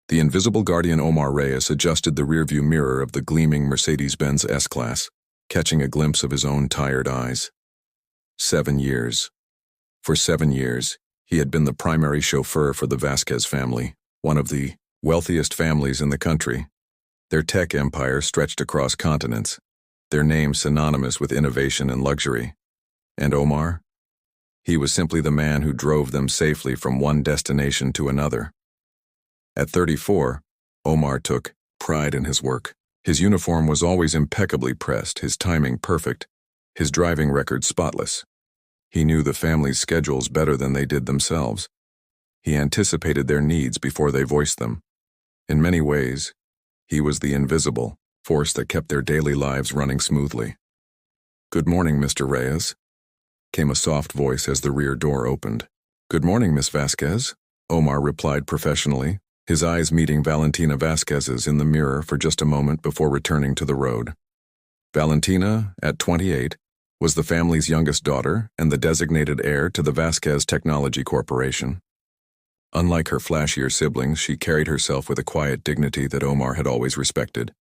The invisible guardian Omar Reyes adjusted the rearview mirror of the gleaming Mercedes-Benz S-Class, catching a glimpse of his own tired eyes. 7 years. For 7 years, he had been the primary chauffeur for the Vasquez family, one of the wealthiest families in the country. Their tech empire stretched across continents, their name synonymous with innovation and luxury. And Omar? He was simply the man who drove them safely from one destination to another. At 34, Omar took pride in his work. His uniform was always impeccably pressed, his timing perfect, his driving record spotless. He knew the family's schedules better than they did themselves. He anticipated their needs before they voiced them. In many ways, he was the invisible force that kept their daily lives running smoothly. "Good morning, Mr. Reyes," came a soft voice as the rear door opened. "Good morning, Miss Vasquez," Omar replied professionally, his eyes meeting Valentina Vasquez's in the mirror for just a moment before returning to the road. Valentina, at 28, was the family's youngest daughter and the designated heir to the Vasquez Technology Corporation. Unlike her flashier siblings, she carried herself with a quiet dignity that Omar had always respected.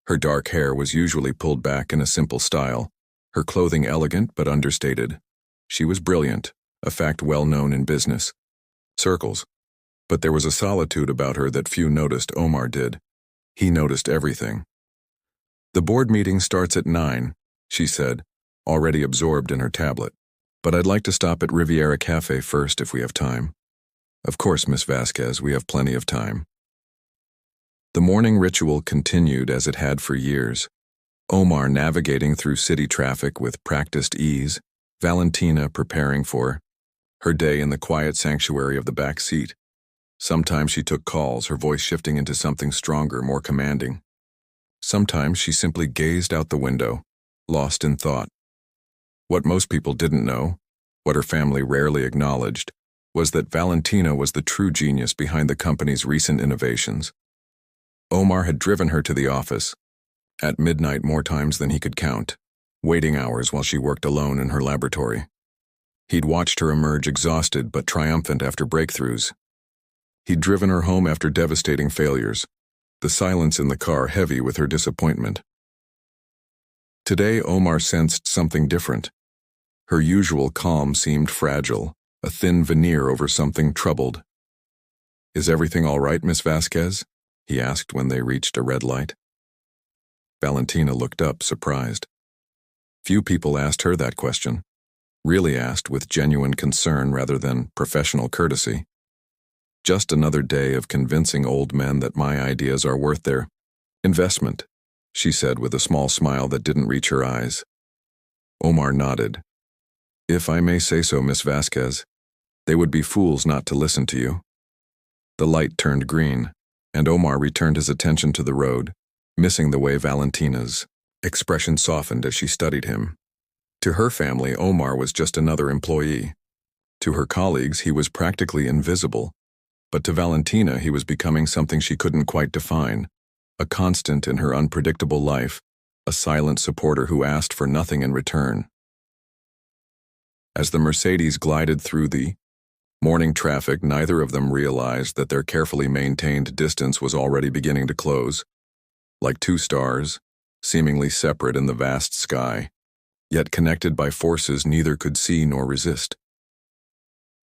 Her dark hair was usually pulled back in a simple style, her clothing elegant but understated. She was brilliant, a fact well known in business circles. But there was a solitude about her that few noticed. Omar did. He noticed everything. "The board meeting starts at 9, she said, already absorbed in her tablet. "But I'd like to stop at Riviera Cafe first if we have time." "Of course, Miss Vasquez, we have plenty of time." The morning ritual continued as it had for years. Omar navigating through city traffic with practiced ease, Valentina preparing for her day in the quiet sanctuary of the back seat. Sometimes she took calls, her voice shifting into something stronger, more commanding. Sometimes she simply gazed out the window, lost in thought. What most people didn't know, what her family rarely acknowledged, was that Valentina was the true genius behind the company's recent innovations. Omar had driven her to the office, at midnight more times than he could count, waiting hours while she worked alone in her laboratory. He'd watched her emerge exhausted but triumphant after breakthroughs. He'd driven her home after devastating failures, the silence in the car heavy with her disappointment. Today, Omar sensed something different. Her usual calm seemed fragile, a thin veneer over something troubled. "Is everything all right, Miss Vasquez?" he asked when they reached a red light. Valentina looked up, surprised. Few people asked her that question, really asked with genuine concern rather than professional courtesy. "Just another day of convincing old men that my ideas are worth their investment," she said with a small smile that didn't reach her eyes. Omar nodded. "If I may say so, Miss Vasquez, they would be fools not to listen to you." The light turned green, and Omar returned his attention to the road, missing the way Valentina's expression softened as she studied him. To her family, Omar was just another employee. To her colleagues, he was practically invisible. But to Valentina, he was becoming something she couldn't quite define, a constant in her unpredictable life, a silent supporter who asked for nothing in return. As the Mercedes glided through the morning traffic, neither of them realized that their carefully maintained distance was already beginning to close, like two stars, seemingly separate in the vast sky, yet connected by forces neither could see nor resist.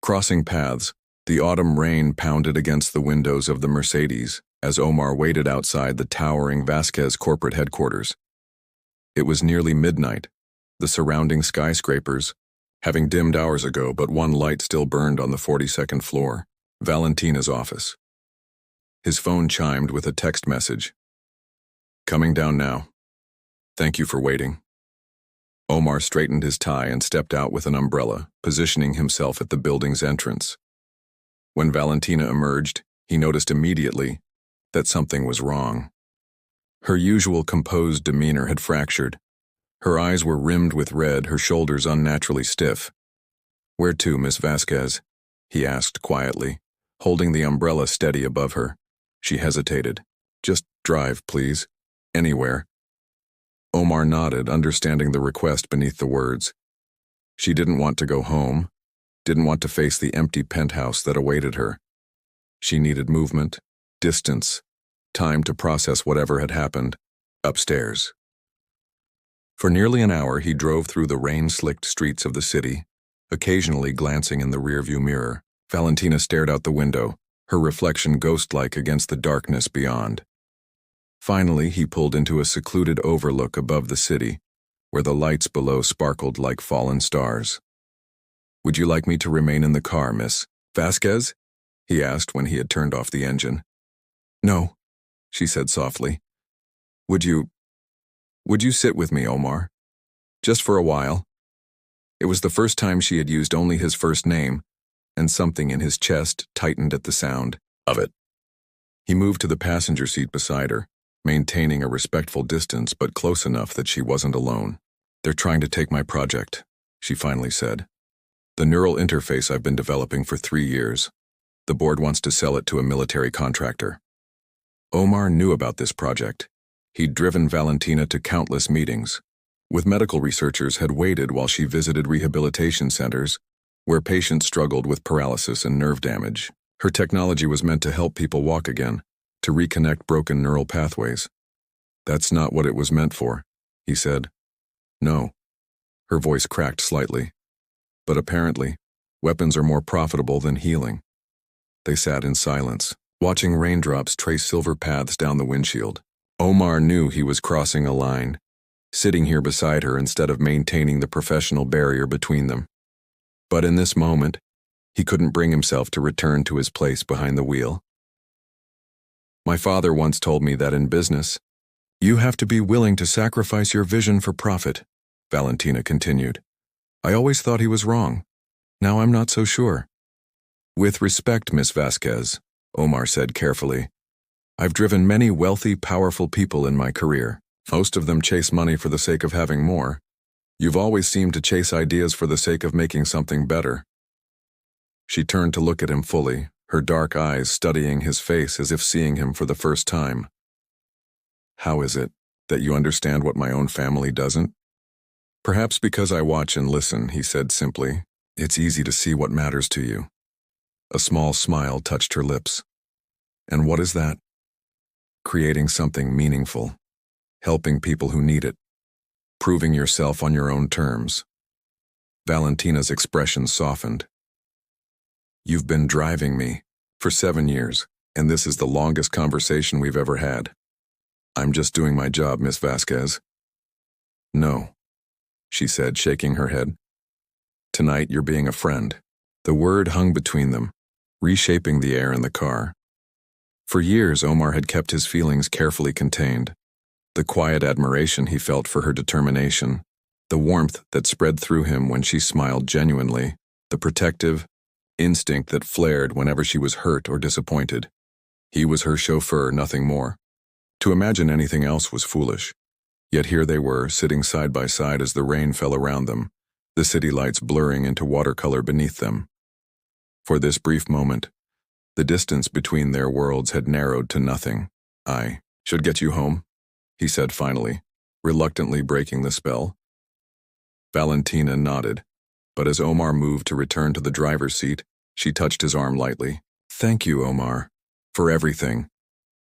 Crossing paths, the autumn rain pounded against the windows of the Mercedes as Omar waited outside the towering Vasquez corporate headquarters. It was nearly midnight, the surrounding skyscrapers having dimmed hours ago, but one light still burned on the 42nd floor, Valentina's office. His phone chimed with a text message. "Coming down now. Thank you for waiting." Omar straightened his tie and stepped out with an umbrella, positioning himself at the building's entrance. When Valentina emerged, he noticed immediately that something was wrong. Her usual composed demeanor had fractured. Her eyes were rimmed with red, her shoulders unnaturally stiff. "Where to, Miss Vasquez?" he asked quietly, holding the umbrella steady above her. She hesitated. "Just drive, please. Anywhere." Omar nodded, understanding the request beneath the words. She didn't want to go home, didn't want to face the empty penthouse that awaited her. She needed movement, distance, time to process whatever had happened, upstairs. For nearly an hour he drove through the rain-slicked streets of the city, occasionally glancing in the rearview mirror. Valentina stared out the window, her reflection ghost-like against the darkness beyond. Finally, he pulled into a secluded overlook above the city, where the lights below sparkled like fallen stars. "Would you like me to remain in the car, Miss Vasquez?" he asked when he had turned off the engine. "No," she said softly. Would you sit with me, Omar? Just for a while." It was the first time she had used only his first name, and something in his chest tightened at the sound of it. He moved to the passenger seat beside her, maintaining a respectful distance but close enough that she wasn't alone. "They're trying to take my project," she finally said. "The neural interface I've been developing for 3 years. The board wants to sell it to a military contractor." Omar knew about this project. He'd driven Valentina to countless meetings, with medical researchers had waited while she visited rehabilitation centers where patients struggled with paralysis and nerve damage. Her technology was meant to help people walk again, to reconnect broken neural pathways. "That's not what it was meant for," he said. "No." Her voice cracked slightly. "But apparently, weapons are more profitable than healing." They sat in silence, watching raindrops trace silver paths down the windshield. Omar knew he was crossing a line, sitting here beside her instead of maintaining the professional barrier between them. But in this moment, he couldn't bring himself to return to his place behind the wheel. "My father once told me that in business, you have to be willing to sacrifice your vision for profit," Valentina continued. "I always thought he was wrong. Now I'm not so sure." "With respect, Miss Vasquez," Omar said carefully, "I've driven many wealthy, powerful people in my career. Most of them chase money for the sake of having more. You've always seemed to chase ideas for the sake of making something better." She turned to look at him fully, her dark eyes studying his face as if seeing him for the first time. "How is it that you understand what my own family doesn't?" "Perhaps because I watch and listen," he said simply. "It's easy to see what matters to you." A small smile touched her lips. "And what is that?" "Creating something meaningful, helping people who need it, proving yourself on your own terms." Valentina's expression softened. "You've been driving me for 7 years, and this is the longest conversation we've ever had. I'm just doing my job, Miss Vasquez." "No," she said, shaking her head. "Tonight you're being a friend." The word hung between them, reshaping the air in the car. For years, Omar had kept his feelings carefully contained. The quiet admiration he felt for her determination, the warmth that spread through him when she smiled genuinely, the protective instinct that flared whenever she was hurt or disappointed. He was her chauffeur, nothing more. To imagine anything else was foolish. Yet here they were, sitting side by side as the rain fell around them, the city lights blurring into watercolor beneath them. For this brief moment, the distance between their worlds had narrowed to nothing. "I should get you home," he said finally, reluctantly breaking the spell. Valentina nodded, but as Omar moved to return to the driver's seat, she touched his arm lightly. "Thank you, Omar, for everything."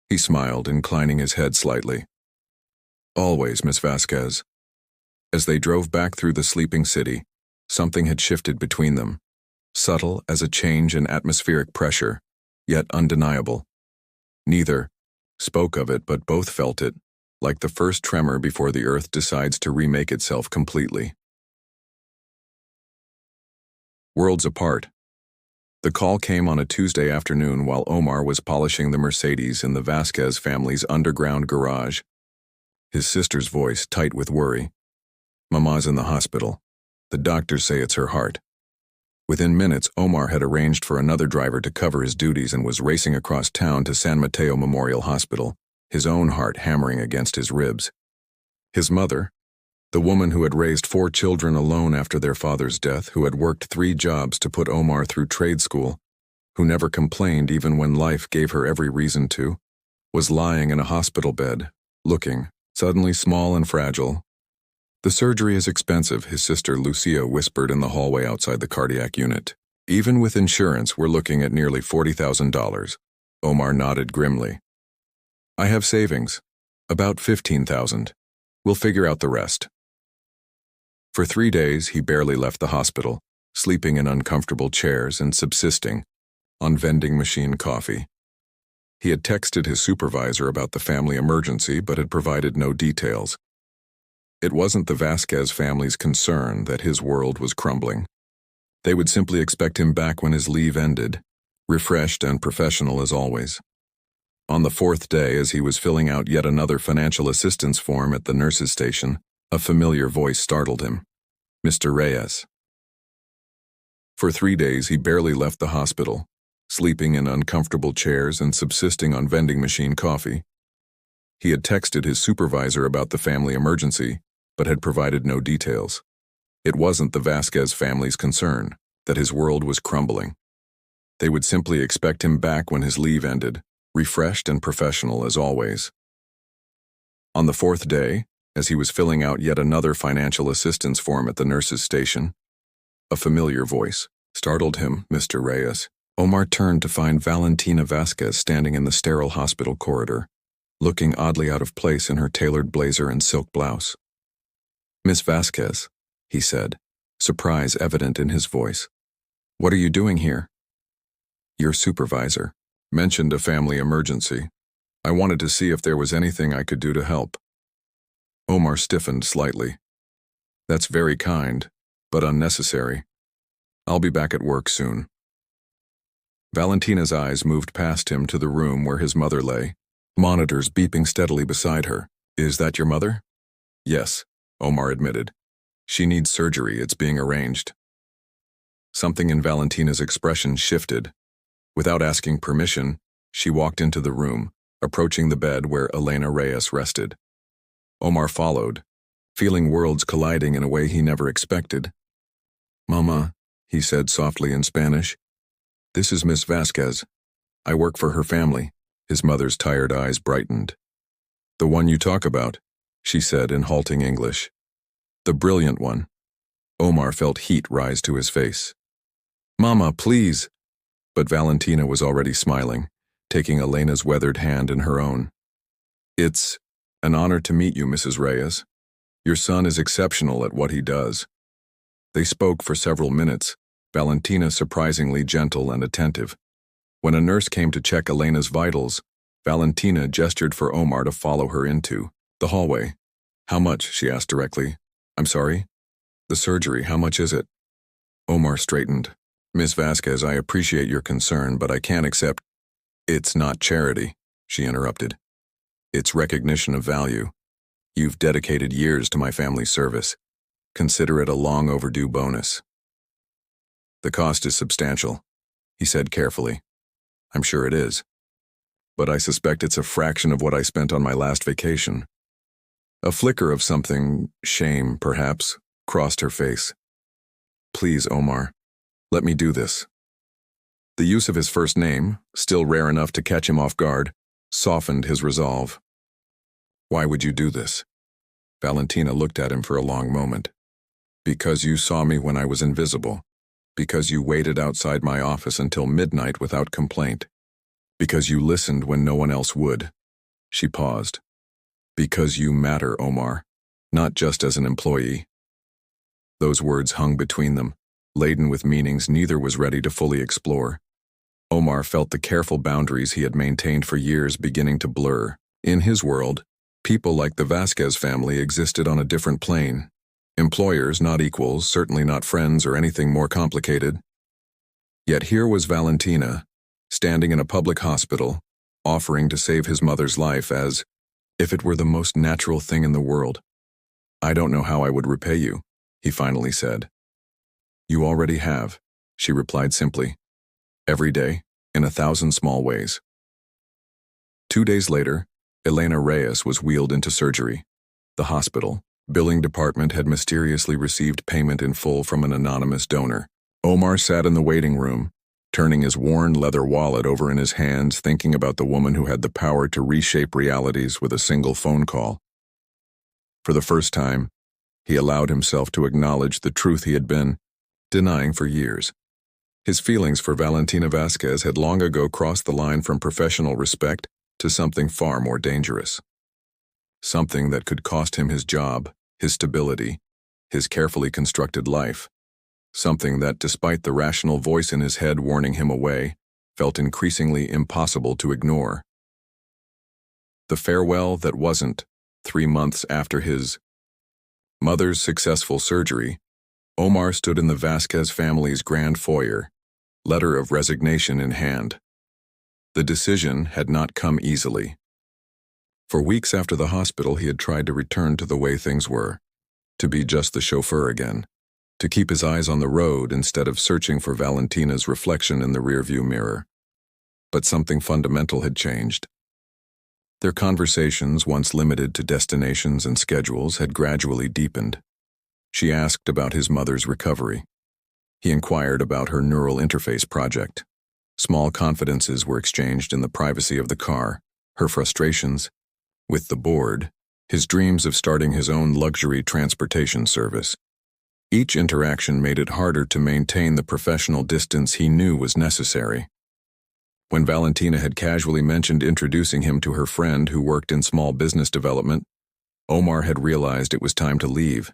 He smiled, inclining his head slightly. "Always, Miss Vasquez." As they drove back through the sleeping city, something had shifted between them, subtle as a change in atmospheric pressure, yet undeniable. Neither spoke of it, but both felt it, like the first tremor before the earth decides to remake itself completely. Worlds apart. The call came on a Tuesday afternoon while Omar was polishing the Mercedes in the Vasquez family's underground garage. His sister's voice tight with worry. "Mama's in the hospital. The doctors say it's her heart." Within minutes, Omar had arranged for another driver to cover his duties and was racing across town to San Mateo Memorial Hospital, his own heart hammering against his ribs. His mother, the woman who had raised 4 children alone after their father's death, who had worked 3 jobs to put Omar through trade school, who never complained even when life gave her every reason to, was lying in a hospital bed, looking suddenly small and fragile. "The surgery is expensive," his sister Lucia whispered in the hallway outside the cardiac unit. "Even with insurance, we're looking at nearly $40,000. Omar nodded grimly. I have savings. About 15,000. We'll figure out the rest. For 3 days, he barely left the hospital, sleeping in uncomfortable chairs and subsisting on vending machine coffee. He had texted his supervisor about the family emergency but had provided no details. It wasn't the Vasquez family's concern that his world was crumbling. They would simply expect him back when his leave ended, refreshed and professional as always. On the 4th day, as he was filling out yet another financial assistance form at the nurse's station, a familiar voice startled him. Mr. Reyes. For 3 days, he barely left the hospital, sleeping in uncomfortable chairs and subsisting on vending machine coffee. He had texted his supervisor about the family emergency, but had provided no details. It wasn't the Vasquez family's concern that his world was crumbling. They would simply expect him back when his leave ended, refreshed and professional as always. On the 4th day, as he was filling out yet another financial assistance form at the nurse's station, a familiar voice startled him. Mr. Reyes. Omar turned to find Valentina Vasquez standing in the sterile hospital corridor, looking oddly out of place in her tailored blazer and silk blouse. Miss Vasquez, he said, surprise evident in his voice. What are you doing here? Your supervisor mentioned a family emergency. I wanted to see if there was anything I could do to help. Omar stiffened slightly. That's very kind, but unnecessary. I'll be back at work soon. Valentina's eyes moved past him to the room where his mother lay, monitors beeping steadily beside her. Is that your mother? Yes, Omar admitted. She needs surgery. It's being arranged. Something in Valentina's expression shifted. Without asking permission, she walked into the room, approaching the bed where Elena Reyes rested. Omar followed, feeling worlds colliding in a way he never expected. Mama, he said softly in Spanish. This is Miss Vasquez. I work for her family. His mother's tired eyes brightened. The one you talk about, she said in halting English. The brilliant one. Omar felt heat rise to his face. Mama, please. But Valentina was already smiling, taking Elena's weathered hand in her own. It's an honor to meet you, Mrs. Reyes. Your son is exceptional at what he does. They spoke for several minutes, Valentina surprisingly gentle and attentive. When a nurse came to check Elena's vitals, Valentina gestured for Omar to follow her into the hallway. How much? She asked directly. I'm sorry? The surgery, how much is it? Omar straightened. Miss Vasquez, I appreciate your concern, but I can't accept. It's not charity, she interrupted. It's recognition of value. You've dedicated years to my family's service. Consider it a long overdue bonus. The cost is substantial, he said carefully. I'm sure it is. But I suspect it's a fraction of what I spent on my last vacation. A flicker of something, shame perhaps, crossed her face. Please, Omar, let me do this. The use of his first name, still rare enough to catch him off guard, softened his resolve. Why would you do this? Valentina looked at him for a long moment. Because you saw me when I was invisible. Because you waited outside my office until midnight without complaint. Because you listened when no one else would. She paused. Because you matter, Omar, not just as an employee. Those words hung between them, laden with meanings neither was ready to fully explore. Omar felt the careful boundaries he had maintained for years beginning to blur. In his world, people like the Vasquez family existed on a different plane. Employers, not equals, certainly not friends or anything more complicated. Yet here was Valentina, standing in a public hospital, offering to save his mother's life as if it were the most natural thing in the world. I don't know how I would repay you, he finally said. You already have, she replied simply. Every day, in 1,000 small ways. 2 days later, Elena Reyes was wheeled into surgery. The hospital billing department had mysteriously received payment in full from an anonymous donor. Omar sat in the waiting room, turning his worn leather wallet over in his hands, thinking about the woman who had the power to reshape realities with a single phone call. For the first time, he allowed himself to acknowledge the truth he had been denying for years. His feelings for Valentina Vasquez had long ago crossed the line from professional respect to something far more dangerous. Something that could cost him his job, his stability, his carefully constructed life. Something that, despite the rational voice in his head warning him away, felt increasingly impossible to ignore. The farewell that wasn't, 3 months after his mother's successful surgery, Omar stood in the Vasquez family's grand foyer, letter of resignation in hand. The decision had not come easily. For weeks after the hospital, he had tried to return to the way things were, to be just the chauffeur again, to keep his eyes on the road instead of searching for Valentina's reflection in the rearview mirror. But something fundamental had changed. Their conversations, once limited to destinations and schedules, had gradually deepened. She asked about his mother's recovery. He inquired about her neural interface project. Small confidences were exchanged in the privacy of the car, her frustrations with the board, his dreams of starting his own luxury transportation service. Each interaction made it harder to maintain the professional distance he knew was necessary. When Valentina had casually mentioned introducing him to her friend who worked in small business development, Omar had realized it was time to leave.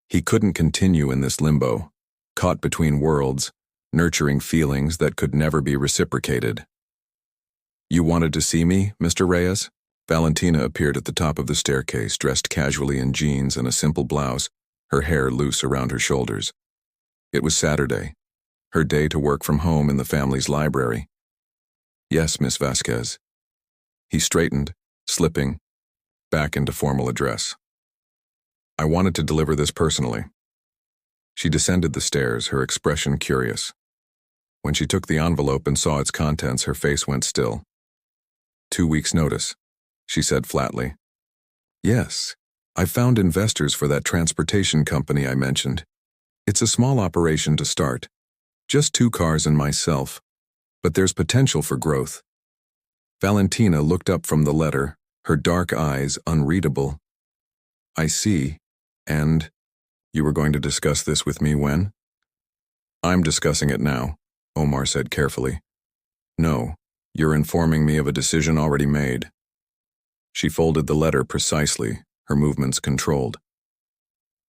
He couldn't continue in this limbo, caught between worlds, nurturing feelings that could never be reciprocated. "You wanted to see me, Mr. Reyes?" Valentina appeared at the top of the staircase, dressed casually in jeans and a simple blouse, her hair loose around her shoulders. It was Saturday, her day to work from home in the family's library. "Yes, Miss Vasquez." He straightened, slipping back into formal address. "I wanted to deliver this personally." She descended the stairs, her expression curious. When she took the envelope and saw its contents, her face went still. 2 weeks' notice, she said flatly. "Yes, I found investors for that transportation company I mentioned. It's a small operation to start. Just 2 cars and myself. But there's potential for growth." Valentina looked up from the letter, her dark eyes unreadable. "I see. And you were going to discuss this with me when?" "I'm discussing it now," Omar said carefully. "No, you're informing me of a decision already made." She folded the letter precisely, her movements controlled.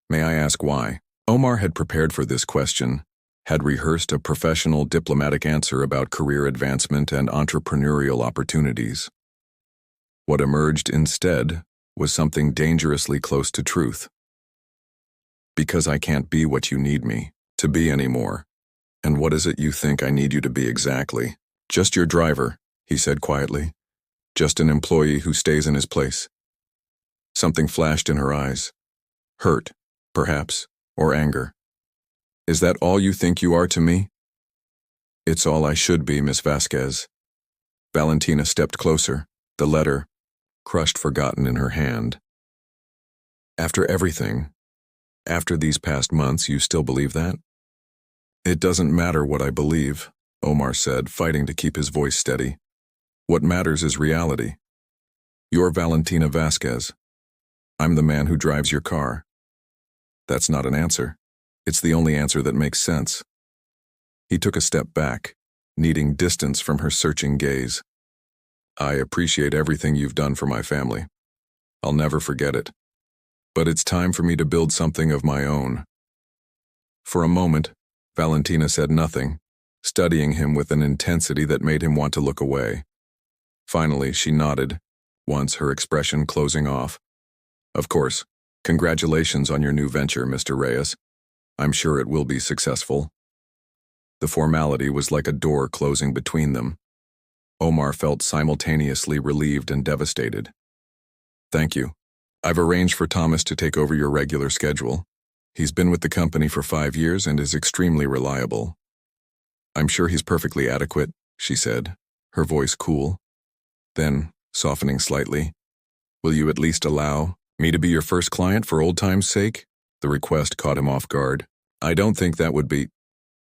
"May I ask why?" Omar had prepared for this question, had rehearsed a professional diplomatic answer about career advancement and entrepreneurial opportunities. What emerged instead was something dangerously close to truth. "Because I can't be what you need me to be anymore." "And what is it you think I need you to be exactly?" "Just your driver," he said quietly. "Just an employee who stays in his place." Something flashed in her eyes. Hurt, perhaps, or anger. "Is that all you think you are to me?" "It's all I should be, Miss Vasquez." Valentina stepped closer, the letter, crushed forgotten in her hand. "After everything, after these past months, you still believe that?" "It doesn't matter what I believe," Omar said, fighting to keep his voice steady. "What matters is reality. You're Valentina Vasquez. I'm the man who drives your car." That's not an answer. It's the only answer that makes sense. He took a step back, needing distance from her searching gaze. "I appreciate everything you've done for my family. I'll never forget it. But it's time for me to build something of my own." For a moment, Valentina said nothing, studying him with an intensity that made him want to look away. Finally, she nodded, once her expression closing off. "Of course, congratulations on your new venture, Mr. Reyes. I'm sure it will be successful." The formality was like a door closing between them. Omar felt simultaneously relieved and devastated. "Thank you. I've arranged for Thomas to take over your regular schedule. He's been with the company for 5 years and is extremely reliable." "I'm sure he's perfectly adequate," she said, her voice cool. Then, softening slightly, "Will you at least allow me to be your first client for old time's sake?" The request caught him off guard. "I don't think that would be—"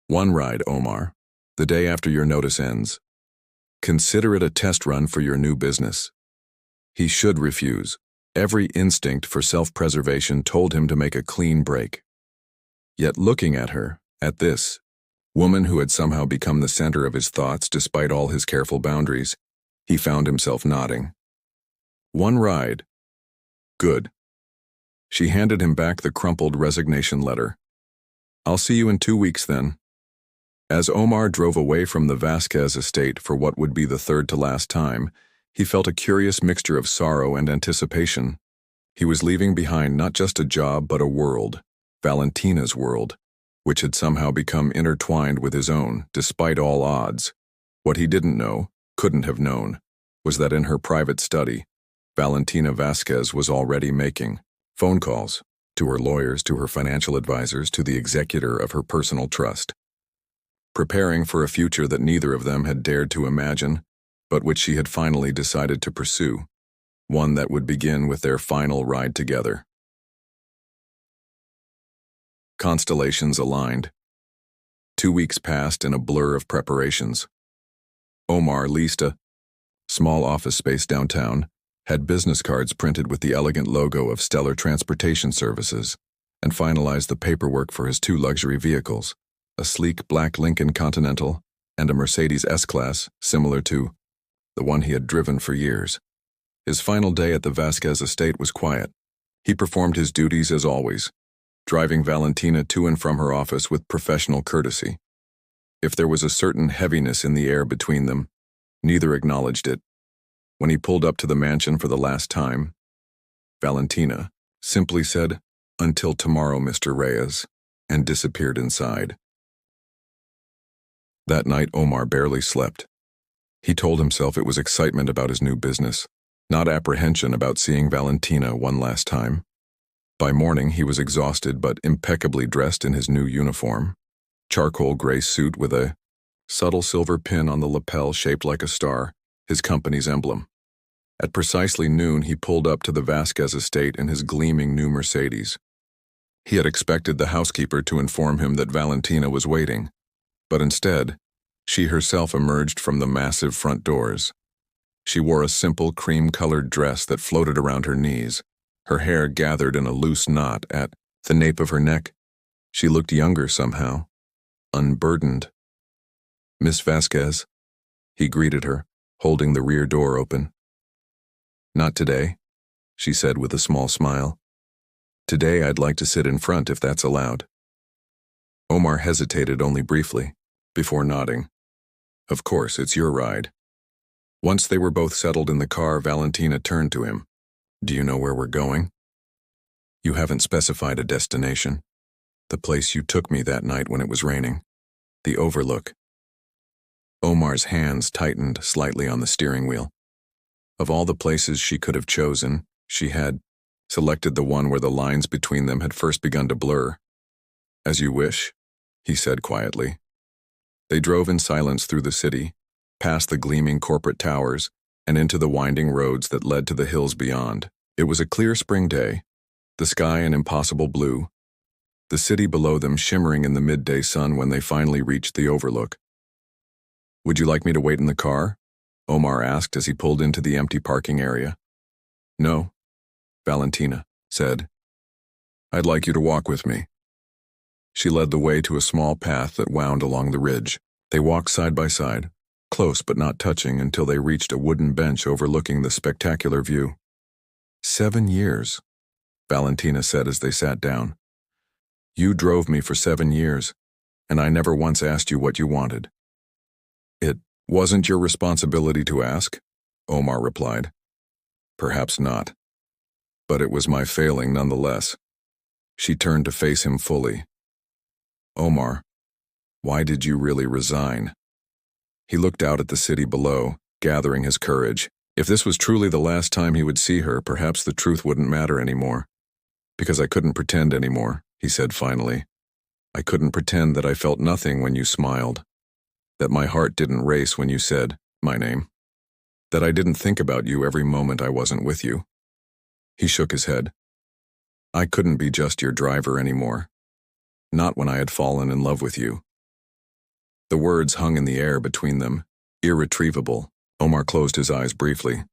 "One ride, Omar. The day after your notice ends. Consider it a test run for your new business." He should refuse. Every instinct for self-preservation told him to make a clean break. Yet looking at her, at this, woman who had somehow become the center of his thoughts despite all his careful boundaries. He found himself nodding. One ride. Good. She handed him back the crumpled resignation letter. I'll see you in 2 weeks then. As Omar drove away from the Vasquez estate for what would be the third to last time, he felt a curious mixture of sorrow and anticipation. He was leaving behind not just a job but a world, Valentina's world, which had somehow become intertwined with his own, despite all odds. What he didn't know, couldn't have known, was that in her private study, Valentina Vasquez was already making phone calls to her lawyers, to her financial advisors, to the executor of her personal trust, preparing for a future that neither of them had dared to imagine, but which she had finally decided to pursue, one that would begin with their final ride together. Constellations aligned. 2 weeks passed in a blur of preparations. Omar leased a small office space downtown, had business cards printed with the elegant logo of Stellar Transportation Services, and finalized the paperwork for his 2 luxury vehicles, a sleek black Lincoln Continental and a Mercedes S-Class similar to the one he had driven for years. His final day at the Vasquez estate was quiet. He performed his duties as always, driving Valentina to and from her office with professional courtesy. If there was a certain heaviness in the air between them, neither acknowledged it. When he pulled up to the mansion for the last time, Valentina simply said, "Until tomorrow, Mr. Reyes," and disappeared inside. That night, Omar barely slept. He told himself it was excitement about his new business, not apprehension about seeing Valentina one last time. By morning, he was exhausted but impeccably dressed in his new uniform, charcoal gray suit with a subtle silver pin on the lapel shaped like a star, his company's emblem. At precisely noon, he pulled up to the Vasquez estate in his gleaming new Mercedes. He had expected the housekeeper to inform him that Valentina was waiting, but instead, she herself emerged from the massive front doors. She wore a simple cream-colored dress that floated around her knees, her hair gathered in a loose knot at the nape of her neck. She looked younger somehow, unburdened. "Miss Vasquez," he greeted her, holding the rear door open. "Not today," she said with a small smile. "Today I'd like to sit in front if that's allowed." Omar hesitated only briefly, before nodding. "Of course, it's your ride." Once they were both settled in the car, Valentina turned to him. "Do you know where we're going?" "You haven't specified a destination." "The place you took me that night when it was raining. The Overlook." Omar's hands tightened slightly on the steering wheel. Of all the places she could have chosen, she had selected the one where the lines between them had first begun to blur. "As you wish," he said quietly. They drove in silence through the city, past the gleaming corporate towers, and into the winding roads that led to the hills beyond. It was a clear spring day, the sky an impossible blue, the city below them shimmering in the midday sun when they finally reached the Overlook. "Would you like me to wait in the car?" Omar asked as he pulled into the empty parking area. "No," Valentina said. "I'd like you to walk with me." She led the way to a small path that wound along the ridge. They walked side by side, close but not touching, until they reached a wooden bench overlooking the spectacular view. 7 years, Valentina said as they sat down. "You drove me for 7 years, and I never once asked you what you wanted." "It wasn't your responsibility to ask," Omar replied. "Perhaps not. But it was my failing nonetheless." She turned to face him fully. "Omar, why did you really resign?" He looked out at the city below, gathering his courage. If this was truly the last time he would see her, perhaps the truth wouldn't matter anymore. "Because I couldn't pretend anymore," he said finally. "I couldn't pretend that I felt nothing when you smiled, that my heart didn't race when you said my name, that I didn't think about you every moment I wasn't with you." He shook his head. "I couldn't be just your driver anymore. Not when I had fallen in love with you." The words hung in the air between them, irretrievable. Omar closed his eyes briefly,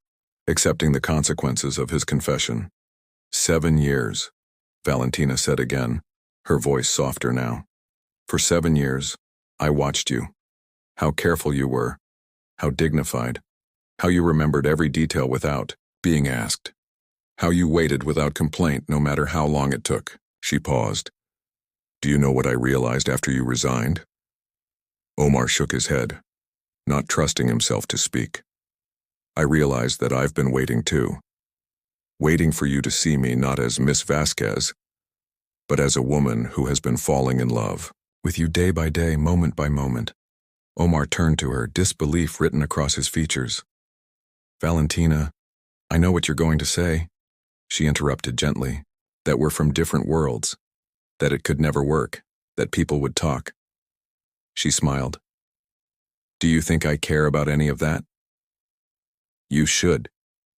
accepting the consequences of his confession. 7 years, Valentina said again, her voice softer now. "For 7 years, I watched you. How careful you were. How dignified. How you remembered every detail without being asked. How you waited without complaint no matter how long it took. She paused. Do you know what I realized after you resigned? Omar shook his head, not trusting himself to speak. I realized that I've been waiting too. Waiting for you to see me not as Miss Vasquez, but as a woman who has been falling in love with you day by day, moment by moment. Omar turned to her, disbelief written across his features. Valentina, I know what you're going to say, she interrupted gently, that we're from different worlds, that it could never work, that people would talk. She smiled. Do you think I care about any of that? You should,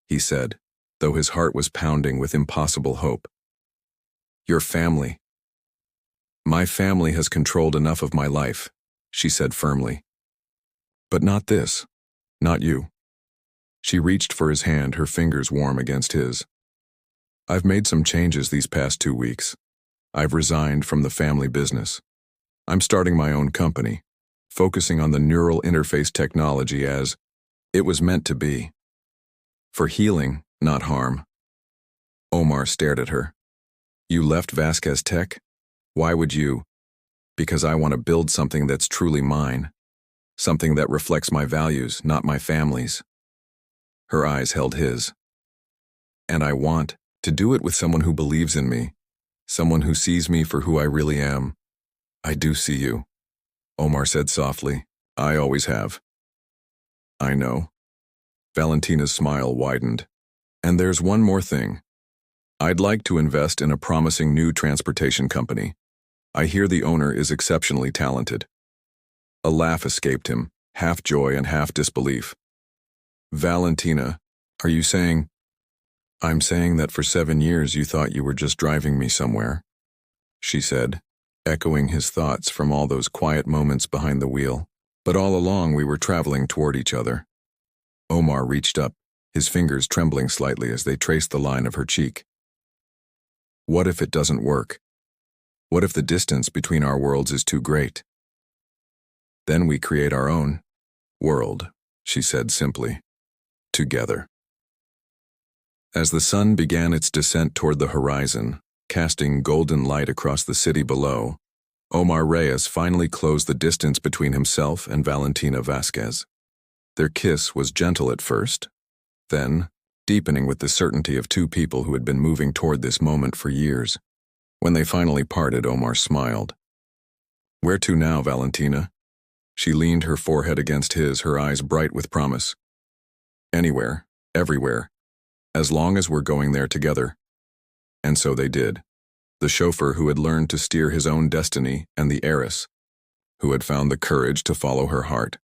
he said, though his heart was pounding with impossible hope. Your family. My family has controlled enough of my life, she said firmly. But not this, not you. She reached for his hand, her fingers warm against his. I've made some changes these past 2 weeks. I've resigned from the family business. I'm starting my own company, focusing on the neural interface technology as it was meant to be. For healing, not harm. Omar stared at her. You left Vasquez Tech? Why would you? Because I want to build something that's truly mine. Something that reflects my values, not my family's. Her eyes held his. And I want to do it with someone who believes in me, someone who sees me for who I really am. I do see you, Omar said softly. I always have. I know. Valentina's smile widened. And there's one more thing. I'd like to invest in a promising new transportation company. I hear the owner is exceptionally talented. A laugh escaped him, half joy and half disbelief. Valentina, are you saying? I'm saying that for 7 years you thought you were just driving me somewhere, she said, echoing his thoughts from all those quiet moments behind the wheel. But all along we were traveling toward each other. Omar reached up, his fingers trembling slightly as they traced the line of her cheek. What if it doesn't work? What if the distance between our worlds is too great? Then we create our own world, she said simply. Together. As the sun began its descent toward the horizon, casting golden light across the city below, Omar Reyes finally closed the distance between himself and Valentina Vasquez. Their kiss was gentle at first, then deepening with the certainty of two people who had been moving toward this moment for years. When they finally parted, Omar smiled. Where to now, Valentina? She leaned her forehead against his, her eyes bright with promise. Anywhere, everywhere, as long as we're going there together. And so they did. The chauffeur who had learned to steer his own destiny and the heiress who had found the courage to follow her heart.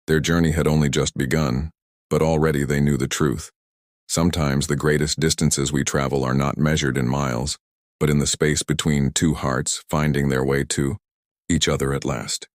Their journey had only just begun, but already they knew the truth. Sometimes the greatest distances we travel are not measured in miles, but in the space between two hearts finding their way to each other at last.